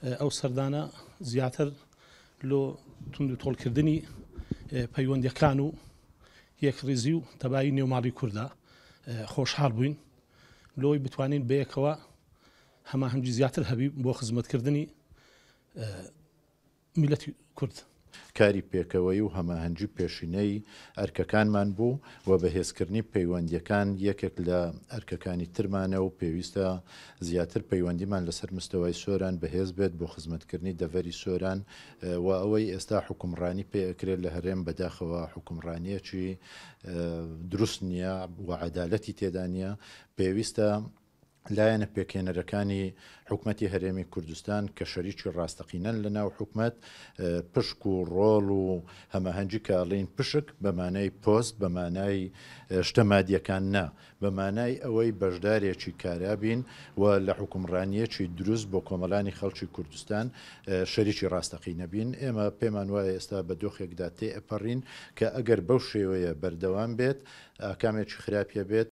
ئەو سەردانە زیاتر لۆ تونند و تۆڵکردنی پەیوەندیەکان و یەکڕێزی و تەبایی نێوماڵی کووردا خۆشحاڵ بووین لۆی بتوانین بەیەکەوە هەماهەنگی زیاتر هەبی بۆ خزمەتکردنی میلەتی کورد. کاری پێکەوەی و هەماهەنگی پێشینەی ئەرکەکانمان بوو و بەهێزکردنی پەیوەندیەکان یەکێک لە ئەرکەکانی ترمانە و پێویستە زیاتر پەیوەندیمان لەسەر مستەوای سۆران بەهێز بێت بۆ خزمەتکردنی دەڤەری سۆران و ئەوەی ئێستا حکومڕانی پێکرێت لە هەرێم بەداخەوە حکومڕانیەکی دروست نییە و عەدالەتی تێدا نییە. پێویستە لایەنە پێکێنەرەکانی حکومەتی هەرێمی کوردستان کە شەریکی ڕاستەقینەن لە ناو حکومەت پشک و ڕۆڵ و هەماهەنگی کاڵین پشک بەمانای پۆست بەمانای شتەمادیەکان نا بەمانای ئەوەی بەشدارێکی کارابین و لە حکومڕانیەکی دروست بۆ کۆمەڵانی خەڵکی کوردستان شەریکی ڕاستەقینە بین. ئێمە پێمان وایە ئێستا بە دۆخێکدا تێئەپەڕین کە ئەگەر بەو شێوەیە بەردەوام بێت ئاکامێکی خراپە بێت